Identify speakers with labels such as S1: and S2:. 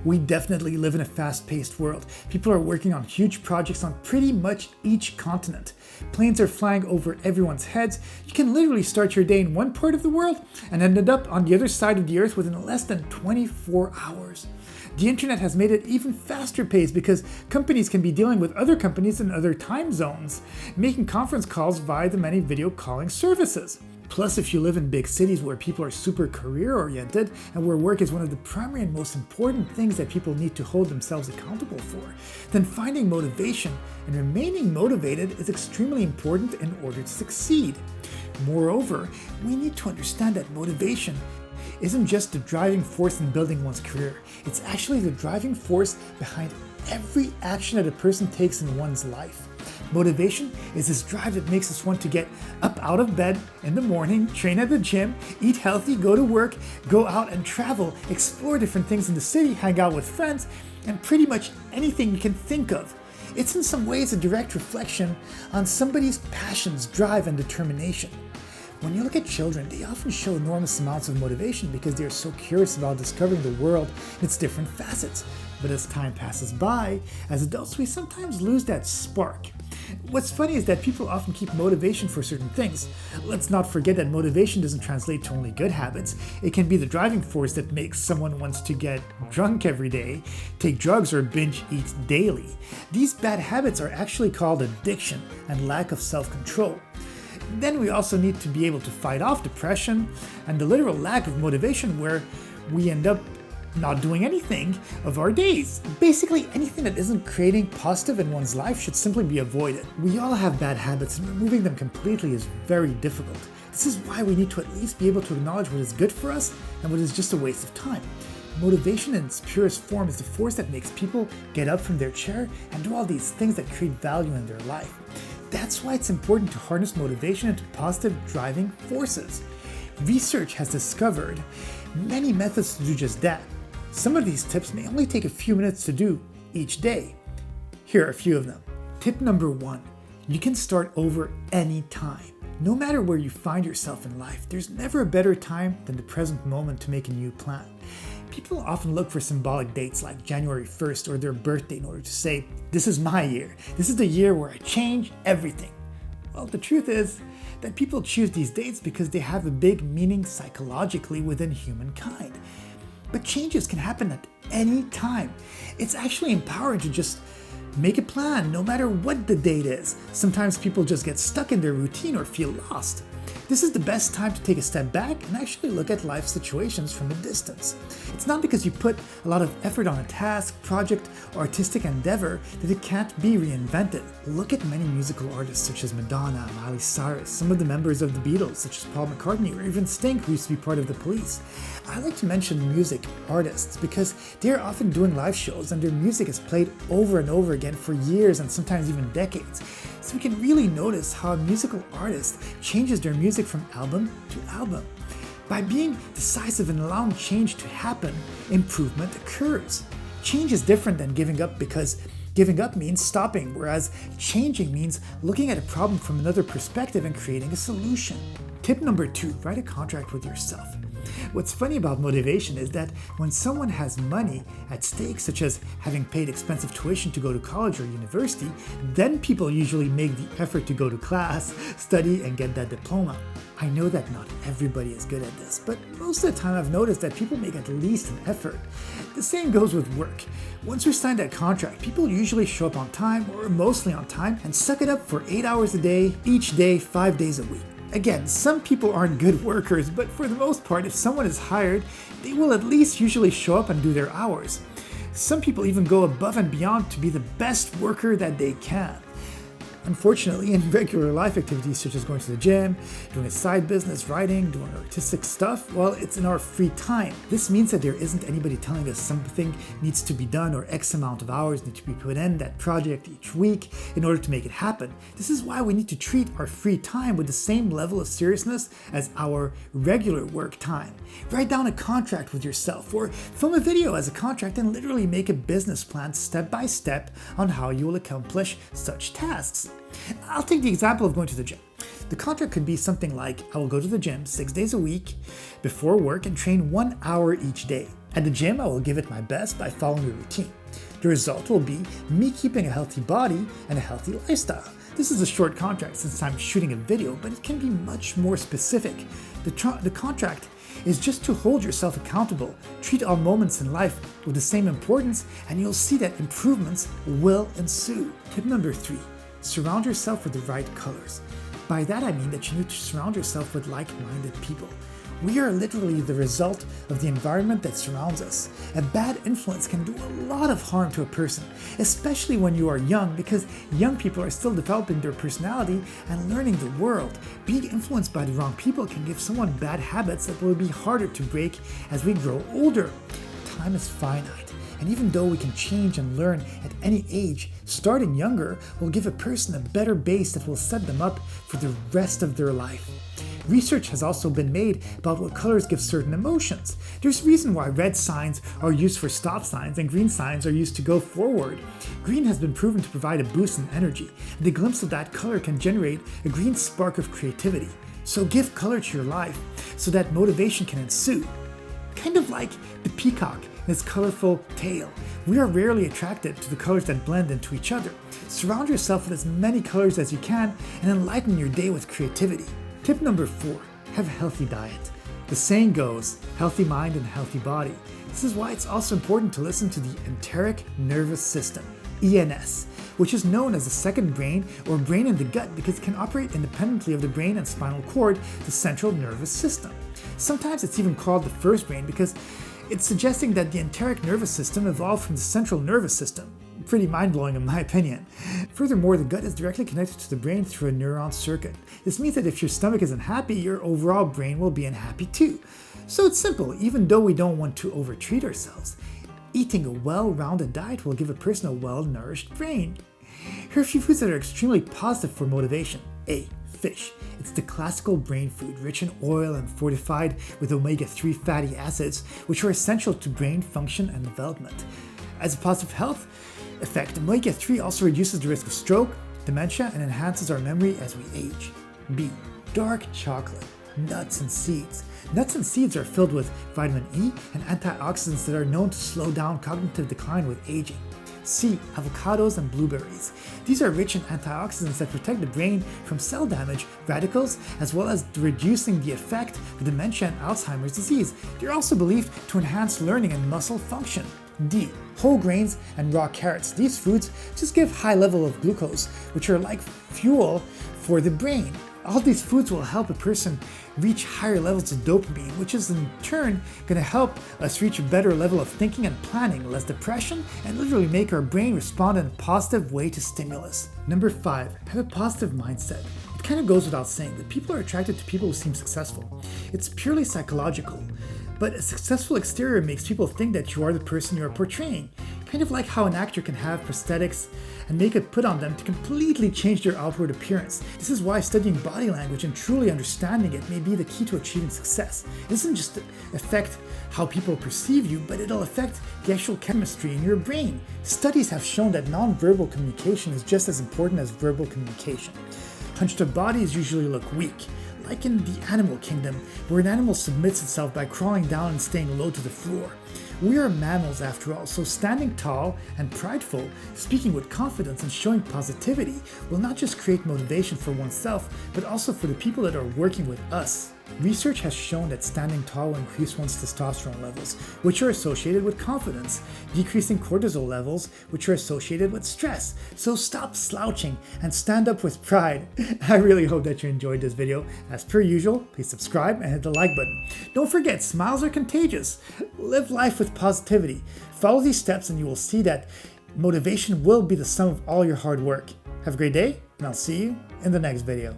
S1: We definitely live in a fast-paced world. People are working on huge projects on pretty much each continent. Planes are flying over everyone's heads. You can literally start your day in one part of the world and end up on the other side of the earth within less than 24 hours. The internet has made it even faster paced because companies can be dealing with other companies in other time zones, making conference calls via the many video calling services. Plus, if you live in big cities where people are super career-oriented and where work is one of the primary and most important things that people need to hold themselves accountable for, then finding motivation and remaining motivated is extremely important in order to succeed. Moreover, we need to understand that motivation isn't just the driving force in building one's career. It's actually the driving force behind every action that a person takes in one's life. Motivation is this drive that makes us want to get up out of bed in the morning, train at the gym, eat healthy, go to work, go out and travel, explore different things in the city, hang out with friends, and pretty much anything you can think of. It's in some ways a direct reflection on somebody's passions, drive, and determination. When you look at children, they often show enormous amounts of motivation because they are so curious about discovering the world in its different facets. But as time passes by, as adults, we sometimes lose that spark. What's funny is that people often keep motivation for certain things. Let's not forget that motivation doesn't translate to only good habits. It can be the driving force that makes someone wants to get drunk every day, take drugs, or binge eat daily. These bad habits are actually called addiction and lack of self-control. Then we also need to be able to fight off depression and the literal lack of motivation where we end up not doing anything of our days. Basically, anything that isn't creating positive in one's life should simply be avoided. We all have bad habits and removing them completely is very difficult. This is why we need to at least be able to acknowledge what is good for us and what is just a waste of time. Motivation in its purest form is the force that makes people get up from their chair and do all these things that create value in their life. That's why it's important to harness motivation into positive driving forces. Research has discovered many methods to do just that. Some of these tips may only take a few minutes to do each day. Here are a few of them. Tip number 1. You can start over any time. No matter where you find yourself in life, there's never a better time than the present moment to make a new plan. People often look for symbolic dates like January 1st or their birthday in order to say, this is my year. This is the year where I change everything. Well, the truth is that people choose these dates because they have a big meaning psychologically within humankind. But changes can happen at any time. It's actually empowering to just make a plan no matter what the date is. Sometimes people just get stuck in their routine or feel lost. This is the best time to take a step back and actually look at life situations from a distance. It's not because you put a lot of effort on a task, project, or artistic endeavor that it can't be reinvented. Look at many musical artists such as Madonna, Miley Cyrus, some of the members of the Beatles such as Paul McCartney, or even Sting, who used to be part of the Police. I like to mention music artists because they're often doing live shows and their music is played over and over again for years and sometimes even decades. So we can really notice how a musical artist changes their music from album to album. By being decisive and allowing change to happen, improvement occurs. Change is different than giving up because giving up means stopping, whereas changing means looking at a problem from another perspective and creating a solution. Tip number 2, write a contract with yourself. What's funny about motivation is that when someone has money at stake, such as having paid expensive tuition to go to college or university, then people usually make the effort to go to class, study, and get that diploma. I know that not everybody is good at this, but most of the time I've noticed that people make at least an effort. The same goes with work. Once we sign that contract, people usually show up on time, or mostly on time, and suck it up for 8 hours a day, each day, 5 days a week. Again, some people aren't good workers, but for the most part, if someone is hired, they will at least usually show up and do their hours. Some people even go above and beyond to be the best worker that they can. Unfortunately, in regular life activities such as going to the gym, doing a side business, writing, doing artistic stuff, well, it's in our free time. This means that there isn't anybody telling us something needs to be done or X amount of hours need to be put in that project each week in order to make it happen. This is why we need to treat our free time with the same level of seriousness as our regular work time. Write down a contract with yourself or film a video as a contract and literally make a business plan step by step on how you will accomplish such tasks. I'll take the example of going to the gym. The contract could be something like, I will go to the gym 6 days a week before work and train 1 hour each day. At the gym, I will give it my best by following a routine. The result will be me keeping a healthy body and a healthy lifestyle. This is a short contract since I'm shooting a video, but it can be much more specific. The contract is just to hold yourself accountable, treat all moments in life with the same importance, and you'll see that improvements will ensue. Tip number 3, surround yourself with the right colors. By that I mean that you need to surround yourself with like-minded people. We are literally the result of the environment that surrounds us. A bad influence can do a lot of harm to a person, especially when you are young, because young people are still developing their personality and learning the world. Being influenced by the wrong people can give someone bad habits that will be harder to break as we grow older. Time is finite, and even though we can change and learn at any age, starting younger will give a person a better base that will set them up for the rest of their life. Research has also been made about what colors give certain emotions. There's a reason why red signs are used for stop signs and green signs are used to go forward. Green has been proven to provide a boost in energy, and the glimpse of that color can generate a green spark of creativity. So give color to your life so that motivation can ensue. Kind of like the peacock and its colorful tail. We are rarely attracted to the colors that blend into each other. Surround yourself with as many colors as you can and enlighten your day with creativity. Tip number 4, have a healthy diet. The saying goes, healthy mind and healthy body. This is why it's also important to listen to the enteric nervous system, ENS, which is known as the second brain or brain in the gut because it can operate independently of the brain and spinal cord, the central nervous system. Sometimes it's even called the first brain because it's suggesting that the enteric nervous system evolved from the central nervous system. Pretty mind-blowing in my opinion. Furthermore, the gut is directly connected to the brain through a neuron circuit. This means that if your stomach isn't happy, your overall brain will be unhappy too. So it's simple, even though we don't want to overtreat ourselves. Eating a well-rounded diet will give a person a well-nourished brain. Here are a few foods that are extremely positive for motivation. A. Fish. It's the classical brain food, rich in oil and fortified with omega-3 fatty acids, which are essential to brain function and development. As a positive health effect, omega-3 also reduces the risk of stroke, dementia, and enhances our memory as we age. B. Dark chocolate, nuts and seeds. Nuts and seeds are filled with vitamin E and antioxidants that are known to slow down cognitive decline with aging. C. Avocados and blueberries. These are rich in antioxidants that protect the brain from cell damage, radicals, as well as reducing the effect of dementia and Alzheimer's disease. They're also believed to enhance learning and muscle function. D. Whole grains and raw carrots. These foods just give high level of glucose, which are like fuel for the brain. All these foods will help a person reach higher levels of dopamine, which is in turn going to help us reach a better level of thinking and planning, less depression, and literally make our brain respond in a positive way to stimulus. Number 5, have a positive mindset. It kind of goes without saying that people are attracted to people who seem successful. It's purely psychological. But a successful exterior makes people think that you are the person you are portraying. Kind of like how an actor can have prosthetics and makeup put on them to completely change their outward appearance. This is why studying body language and truly understanding it may be the key to achieving success. It doesn't just affect how people perceive you, but it'll affect the actual chemistry in your brain. Studies have shown that nonverbal communication is just as important as verbal communication. Hunched up bodies usually look weak, like in the animal kingdom, where an animal submits itself by crawling down and staying low to the floor. We are mammals after all, so standing tall and prideful, speaking with confidence and showing positivity will not just create motivation for oneself, but also for the people that are working with us. Research has shown that standing tall will increase one's testosterone levels, which are associated with confidence, decreasing cortisol levels, which are associated with stress. So stop slouching and stand up with pride. I really hope that you enjoyed this video. As per usual, please subscribe and hit the like button. Don't forget, smiles are contagious. Live life with positivity. Follow these steps and you will see that motivation will be the sum of all your hard work. Have a great day, and I'll see you in the next video.